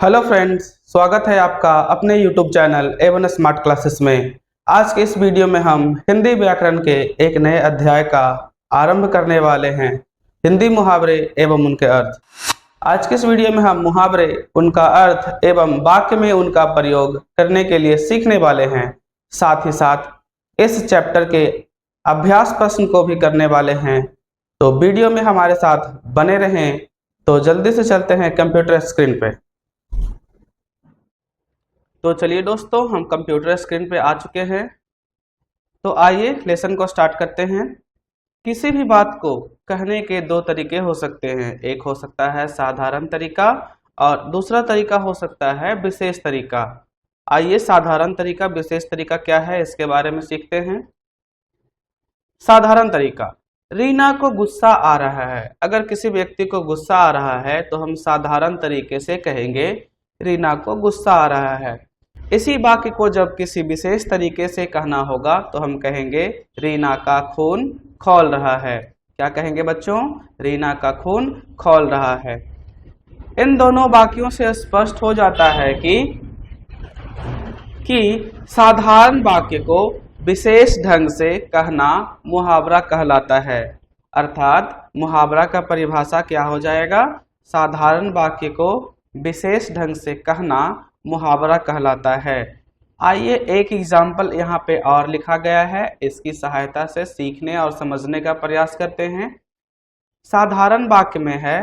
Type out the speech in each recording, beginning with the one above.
Hello friends, स्वागत है आपका अपने YouTube channel A1 smart classes में। आज के इस वीडियो में हम हिंदी व्याकरण के एक नए अध्याय का आरंभ करने वाले हैं, हिंदी मुहावरे एवं उनके अर्थ। आज के इस वीडियो में हम मुहावरे, उनका अर्थ एवं वाक्य में उनका प्रयोग करने के लिए सीखने वाले हैं। साथ ही साथ इस चैप्टर के अभ्यास प्रश्न को भी करने वाले हैं। तो वीडियो में हमारे साथ बने रहें। तो जल्दी से चलते हैं कंप्यूटर स्क्रीन पे। तो चलिए दोस्तों, हम कंप्यूटर स्क्रीन पे आ चुके हैं। तो आइए लेसन को स्टार्ट करते हैं। किसी भी बात को कहने के दो तरीके हो सकते हैं। एक हो सकता है साधारण तरीका और दूसरा तरीका हो सकता है विशेष तरीका। आइए साधारण तरीका, विशेष तरीका क्या है इसके बारे में सीखते हैं। साधारण तरीका, रीना को गुस्सा आ रहा है। अगर किसी व्यक्ति को गुस्सा आ रहा है तो हम साधारण तरीके से कहेंगे रीना को गुस्सा आ रहा है। इसी वाक्य को जब किसी विशेष तरीके से कहना होगा तो हम कहेंगे रीना का खून खौल रहा है। क्या कहेंगे बच्चों? रीना का खून खौल रहा है। इन दोनों वाक्यों से स्पष्ट हो जाता है कि साधारण वाक्य को विशेष ढंग से कहना मुहावरा कहलाता है। अर्थात मुहावरा का परिभाषा क्या हो जाएगा? साधारण वाक्य को विशेष ढंग से कहना मुहावरा कहलाता है। आइए एक एग्जाम्पल यहाँ पे और लिखा गया है, इसकी सहायता से सीखने और समझने का प्रयास करते हैं। साधारण वाक्य में है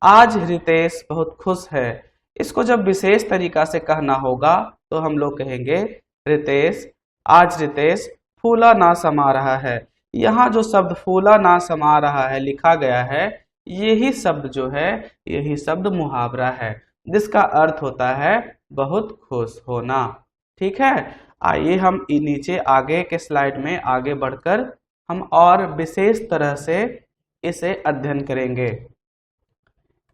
आज रितेश बहुत खुश है। इसको जब विशेष तरीका से कहना होगा तो हम लोग कहेंगे आज रितेश फूला ना समा रहा है। यहाँ जो शब्द फूला ना समा रहा है लिखा गया है, यही शब्द जो है यही शब्द मुहावरा है, जिसका अर्थ होता है बहुत खुश होना। ठीक है, आइए हम नीचे आगे के स्लाइड में आगे बढ़कर हम और विशेष तरह से इसे अध्ययन करेंगे।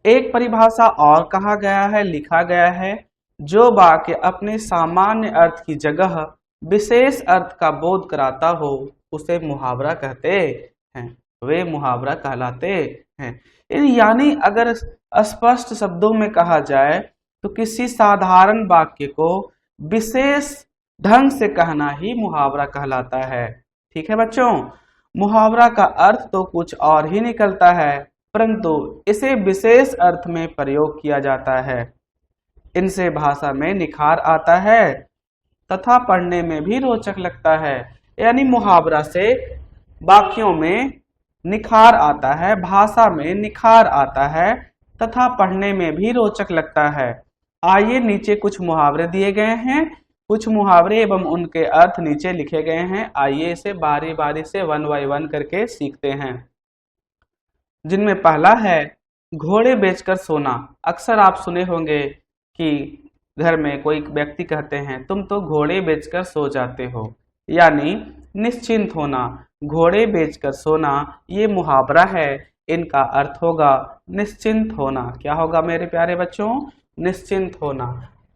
एक परिभाषा और कहा गया है, लिखा गया है, जो वाक्य अपने सामान्य अर्थ की जगह विशेष अर्थ का बोध कराता हो उसे मुहावरा कहते हैं, वे मुहावरा कहलाते हैं। यानी अगर स्पष्ट शब्दों में कहा जाए तो किसी साधारण वाक्य को विशेष ढंग से कहना ही मुहावरा कहलाता है। ठीक है बच्चों, मुहावरा का अर्थ तो कुछ और ही निकलता है, परंतु इसे विशेष अर्थ में प्रयोग किया जाता है। इनसे भाषा में निखार आता है तथा पढ़ने में भी रोचक लगता है। यानी मुहावरा से वाक्यों में निखार आता है, भाषा में निखार आता है तथा पढ़ने में भी रोचक लगता है। आइए नीचे कुछ मुहावरे दिए गए हैं, कुछ मुहावरे एवं उनके अर्थ नीचे लिखे गए हैं। आइए इसे बारी बारी से वन बाय वन करके सीखते हैं। जिनमें पहला है घोड़े बेचकर सोना। अक्सर आप सुने होंगे कि घर में कोई व्यक्ति कहते हैं तुम तो घोड़े बेचकर सो जाते हो, यानी निश्चिंत होना। घोड़े बेचकर सोना ये मुहावरा है, इनका अर्थ होगा निश्चिंत होना। क्या होगा मेरे प्यारे बच्चों? निश्चिंत होना।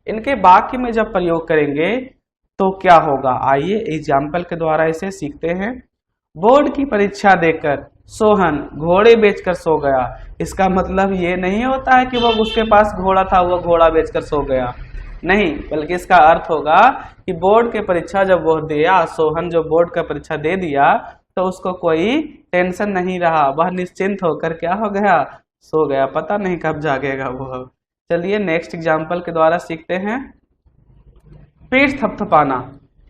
इनके वाक्य में जब प्रयोग करेंगे तो क्या होगा? आइए एग्जाम्पल के द्वारा इसे सीखते हैं। बोर्ड की परीक्षा देकर सोहन घोड़े बेचकर सो गया। इसका मतलब ये नहीं होता है कि वो उसके पास घोड़ा था, वो घोड़ा बेचकर सो गया, नहीं, बल्कि इसका अर्थ होगा कि बोर्ड के परीक्षा जब वो दिया, सोहन जो बोर्ड का परीक्षा दे दिया तो उसको कोई टेंशन नहीं रहा, वह निश्चिंत होकर क्या हो गया? सो गया। पता नहीं कब जागेगा वो। चलिए नेक्स्ट एग्जाम्पल के द्वारा सीखते हैं। पीठ थपथपाना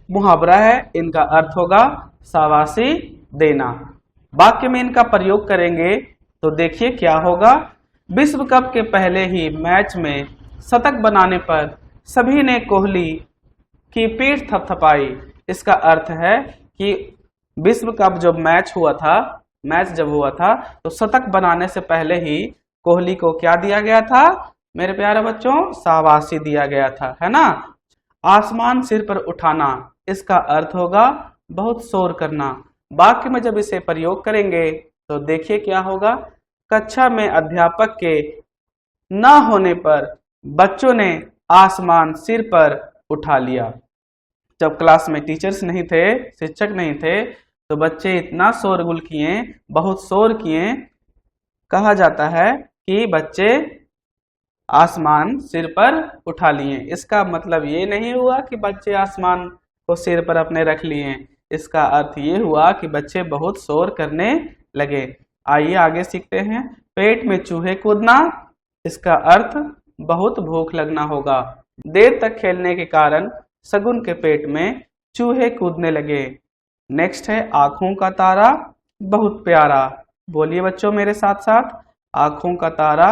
मुहावरा है, इनका अर्थ होगा शाबाशी देना। वाक्य में इनका प्रयोग करेंगे तो देखिए क्या होगा। विश्व कप के पहले ही मैच में शतक बनाने पर सभी ने कोहली की पीठ थपथपाई। इसका अर्थ है कि विश्व कप जब मैच जब हुआ था तो शतक बनाने से पहले ही कोहली को क्या दिया गया था मेरे प्यारे बच्चों? शाबाशी दिया गया था, है ना। आसमान सिर पर उठाना, इसका अर्थ होगा बहुत शोर करना। वाक्य में जब इसे प्रयोग करेंगे तो देखिए क्या होगा। कक्षा में अध्यापक के न होने पर बच्चों ने आसमान सिर पर उठा लिया। जब क्लास में टीचर्स नहीं थे, शिक्षक नहीं थे, तो बच्चे इतना शोरगुल किए, बहुत शोर किए। कहा जाता है कि बच्चे आसमान सिर पर उठा लिए। इसका मतलब ये नहीं हुआ कि बच्चे आसमान को सिर पर अपने रख लिए, इसका अर्थ ये हुआ कि बच्चे बहुत शोर करने लगे। आइए आगे सीखते हैं। पेट में चूहे कूदना, इसका अर्थ बहुत भूख लगना होगा। देर तक खेलने के कारण शगुन के पेट में चूहे कूदने लगे। नेक्स्ट है आंखों का तारा बहुत प्यारा। बोलिए बच्चों मेरे साथ साथ, आंखों का तारा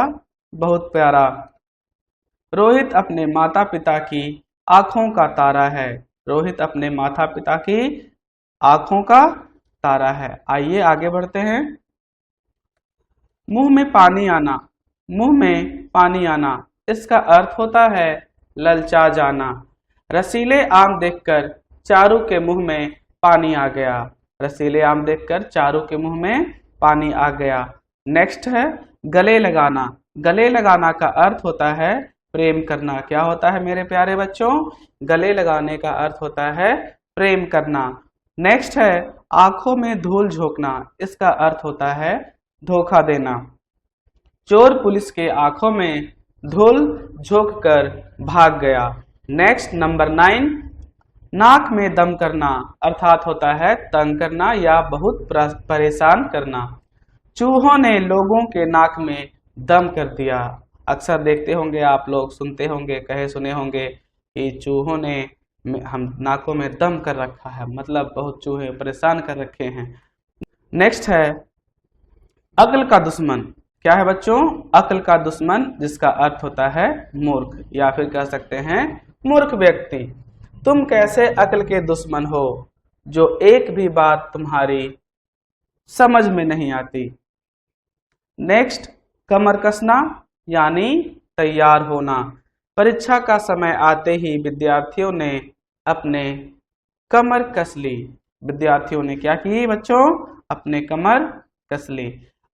बहुत प्यारा। रोहित अपने माता पिता की आंखों का तारा है। रोहित अपने माता पिता की आंखों का तारा है। आइए आगे बढ़ते हैं। मुंह में पानी आना, मुंह में पानी आना, इसका अर्थ होता है ललचा जाना। रसीले आम देखकर चारू के मुंह में पानी आ गया। रसीले आम देखकर चारू के मुंह में पानी आ गया। नेक्स्ट है गले लगाना। गले लगाना का अर्थ होता है प्रेम करना। क्या होता है मेरे प्यारे बच्चों? गले लगाने का अर्थ होता है प्रेम करना। नेक्स्ट है आंखों में धूल झोंकना, इसका अर्थ होता है धोखा देना। चोर पुलिस के आंखों में धूल झोंक कर भाग गया। नेक्स्ट नंबर 9, नाक में दम करना अर्थात होता है तंग करना या बहुत परेशान करना। चूहों ने लोगों के नाक में दम कर दिया। अक्सर देखते होंगे आप लोग, सुनते होंगे, कहे सुने होंगे कि चूहों ने हम नाकों में दम कर रखा है, मतलब बहुत चूहे परेशान कर रखे हैं। नेक्स्ट है अक्ल का दुश्मन। क्या है बच्चों? अक्ल का दुश्मन, जिसका अर्थ होता है मूर्ख या फिर कह सकते हैं मूर्ख व्यक्ति। तुम कैसे अक्ल के दुश्मन हो जो एक भी बात तुम्हारी समझ में नहीं आती। नेक्स्ट कमर कसना यानी तैयार होना। परीक्षा का समय आते ही विद्यार्थियों ने अपने कमर कस ली। विद्यार्थियों ने क्या की बच्चों? अपने कमर कस ली।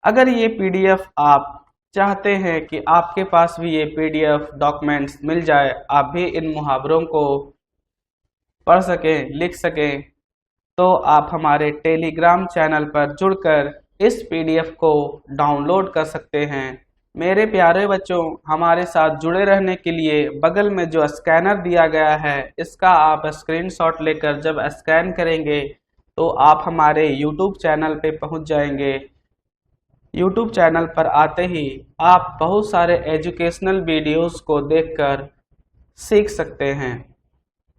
अगर ये पीडीएफ आप चाहते हैं कि आपके पास भी ये पीडीएफ डॉक्यूमेंट्स मिल जाए, आप भी इन मुहावरों को पढ़ सकें, लिख सकें, तो आप हमारे टेलीग्राम चैनल पर जुड़कर इस पीडीएफ को डाउनलोड कर सकते हैं। मेरे प्यारे बच्चों, हमारे साथ जुड़े रहने के लिए बगल में जो स्कैनर दिया गया है, इसका आप स्क्रीनशॉट लेकर जब स्कैन करेंगे तो आप हमारे YouTube चैनल पे पहुंच जाएंगे। YouTube चैनल पर आते ही आप बहुत सारे एजुकेशनल वीडियोस को देखकर सीख सकते हैं।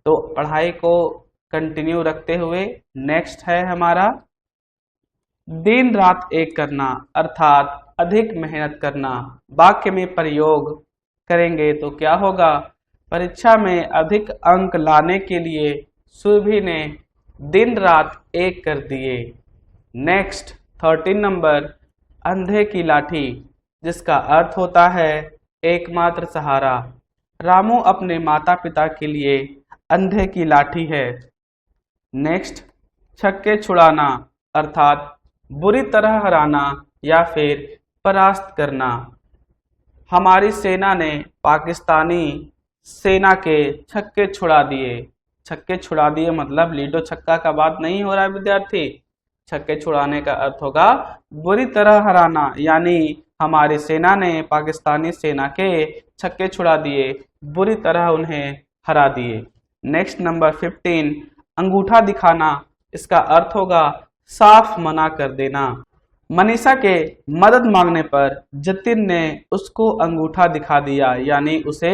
तो पढ़ाई को कंटिन्यू रखते हुए नेक्स्ट है हमारा दिन रात एक करना अर्थात अधिक मेहनत करना। वाक्य में प्रयोग करेंगे तो क्या होगा? परीक्षा में अधिक अंक लाने के लिए सुरभि ने दिन रात एक कर दिए। नेक्स्ट 13 नंबर अंधे की लाठी, जिसका अर्थ होता है एकमात्र सहारा। रामू अपने माता पिता के लिए अंधे की लाठी है। नेक्स्ट छक्के छुड़ाना अर्थात बुरी तरह हराना या फिर परास्त करना। हमारी सेना ने पाकिस्तानी सेना के छक्के छुड़ा दिए। छक्के छुड़ा दिए मतलब लीडो छक्का का बात नहीं हो रहा है विद्यार्थी। छक्के छुड़ाने का अर्थ होगा बुरी तरह हराना, यानी हमारी सेना ने पाकिस्तानी सेना के छक्के छुड़ा दिए, बुरी तरह उन्हें हरा दिए। नेक्स्ट नंबर 15 अंगूठा दिखाना, इसका अर्थ होगा साफ मना कर देना। मनीषा के मदद मांगने पर जतिन ने उसको अंगूठा दिखा दिया, यानी उसे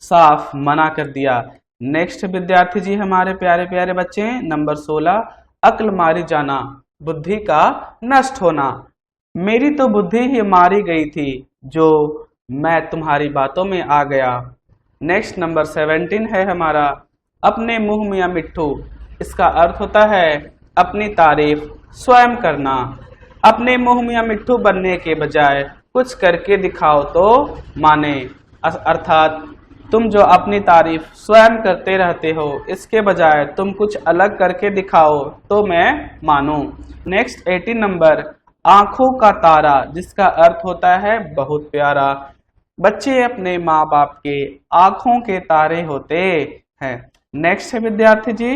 साफ मना कर दिया। नेक्स्ट विद्यार्थी जी हमारे प्यारे प्यारे बच्चे, नंबर 16 अक्ल मारी जाना, बुद्धि का नष्ट होना। मेरी तो बुद्धि ही मारी गई थी जो मैं तुम्हारी बातों में आ गया। नेक्स्ट नंबर 17 है हमारा अपने मुंह मियां मिट्ठू, इसका अर्थ होता है अपनी तारीफ स्वयं करना। अपने मुंह मियां मिट्ठू बनने के बजाय कुछ करके दिखाओ तो माने, अर्थात तुम जो अपनी तारीफ स्वयं करते रहते हो, इसके बजाय तुम कुछ अलग करके दिखाओ तो मैं मानूं। नेक्स्ट 18 नंबर आंखों का तारा, जिसका अर्थ होता है बहुत प्यारा। बच्चे अपने माँ बाप के आंखों के तारे होते हैं। नेक्स्ट है विद्यार्थी जी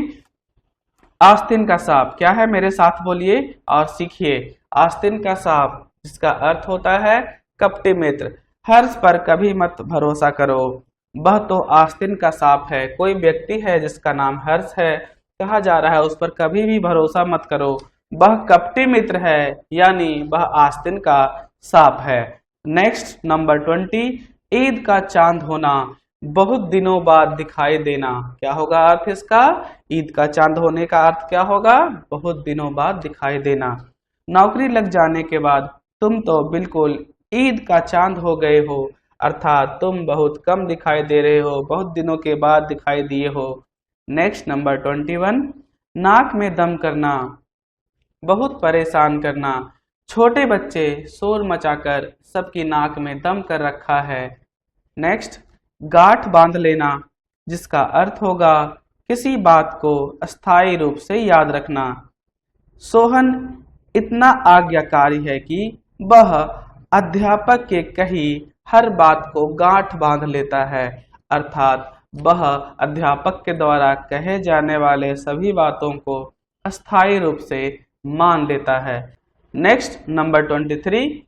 आस्तीन का सांप। क्या है मेरे साथ बोलिए और सीखिए। आस्तीन का सांप, जिसका अर्थ होता है कपटी मित्र। हर्ष पर कभी मत भरोसा करो, वह तो आस्तीन का सांप है। कोई व्यक्ति है जिसका नाम हर्ष है, कहा जा रहा है उस पर कभी भी भरोसा मत करो, वह कपटी मित्र है, यानी वह आस्तीन का सांप है। नेक्स्ट नंबर 20, ईद का चांद होना, बहुत दिनों बाद दिखाई देना। क्या होगा अर्थ इसका? ईद का चांद होने का अर्थ क्या होगा? बहुत दिनों बाद दिखाई देना। नौकरी लग जाने के बाद तुम तो बिल्कुल ईद का चांद हो गए हो, अर्थात तुम बहुत कम दिखाई दे रहे हो, बहुत दिनों के बाद दिखाई दिए हो। नेक्स्ट नंबर 21, नाक में दम करना, बहुत परेशान करना। छोटे बच्चे शोर मचाकर सबकी नाक में दम कर रखा है। नेक्स्ट, गांठ बांध लेना, जिसका अर्थ होगा किसी बात को अस्थायी रूप से याद रखना। सोहन इतना आज्ञाकारी है कि वह अध्यापक के कही हर बात को गांठ बांध लेता है, अर्थात वह अध्यापक के द्वारा कहे जाने वाले सभी बातों को अस्थायी रूप से मान लेता है। नेक्स्ट नंबर 23,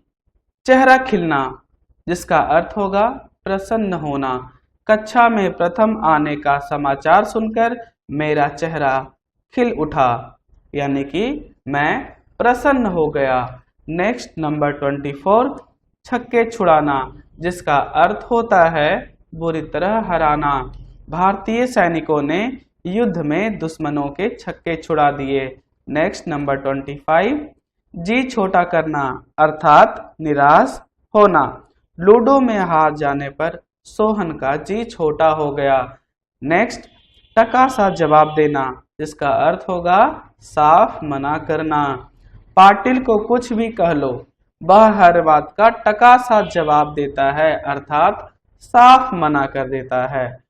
चेहरा खिलना, जिसका अर्थ होगा प्रसन्न होना। कक्षा में प्रथम आने का समाचार सुनकर मेरा चेहरा खिल उठा, यानी कि मैं प्रसन्न हो गया। नेक्स्ट नंबर 24, छक्के छुड़ाना, जिसका अर्थ होता है बुरी तरह हराना। भारतीय सैनिकों ने युद्ध में दुश्मनों के छक्के छुड़ा दिए। नेक्स्ट नंबर 25, जी छोटा करना, अर्थात निराश होना। लूडो में हार जाने पर सोहन का जी छोटा हो गया। नेक्स्ट, टका सा जवाब देना, जिसका अर्थ होगा साफ मना करना। पाटिल को कुछ भी कह लो, वह हर बात का टका सा जवाब देता है, अर्थात साफ मना कर देता है।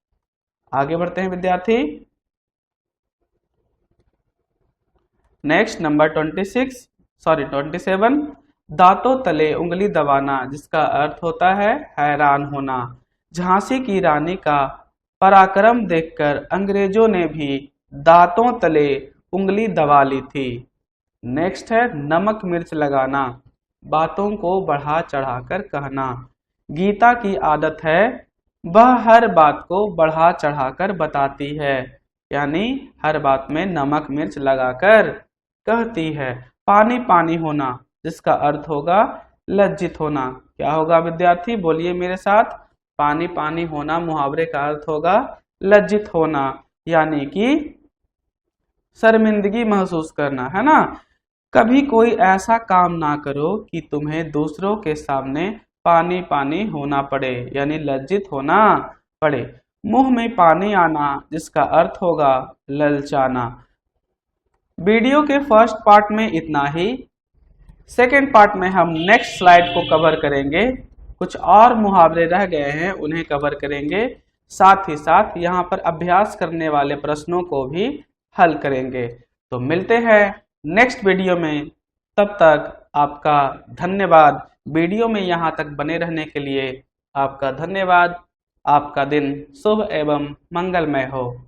आगे बढ़ते हैं विद्यार्थी। नेक्स्ट नंबर 27, दांतों तले उंगली दबाना, जिसका अर्थ होता है हैरान होना। झांसी की रानी का पराक्रम देखकर अंग्रेजों ने भी दांतों तले उंगली दबा ली थी। नेक्स्ट है नमक मिर्च लगाना, बातों को बढ़ा चढ़ाकर कहना। गीता की आदत है वह हर बात को बढ़ा चढ़ाकर बताती है, यानी हर बात में नमक मिर्च लगाकर कहती है। पानी पानी होना, जिसका अर्थ होगा लज्जित होना। क्या होगा विद्यार्थी, बोलिए मेरे साथ। पानी पानी होना मुहावरे का अर्थ होगा लज्जित होना, यानी कि शर्मिंदगी महसूस करना, है ना। कभी कोई ऐसा काम ना करो कि तुम्हें दूसरों के सामने पानी पानी होना पड़े, यानी लज्जित होना पड़े। मुंह में पानी आना, जिसका अर्थ होगा ललचाना। वीडियो के फर्स्ट पार्ट में इतना ही। सेकेंड पार्ट में हम नेक्स्ट स्लाइड को कवर करेंगे। कुछ और मुहावरे रह गए हैं, उन्हें कवर करेंगे। साथ ही साथ यहाँ पर अभ्यास करने वाले प्रश्नों को भी हल करेंगे। तो मिलते हैं नेक्स्ट वीडियो में, तब तक आपका धन्यवाद। वीडियो में यहाँ तक बने रहने के लिए आपका धन्यवाद। आपका दिन शुभ एवं मंगलमय हो।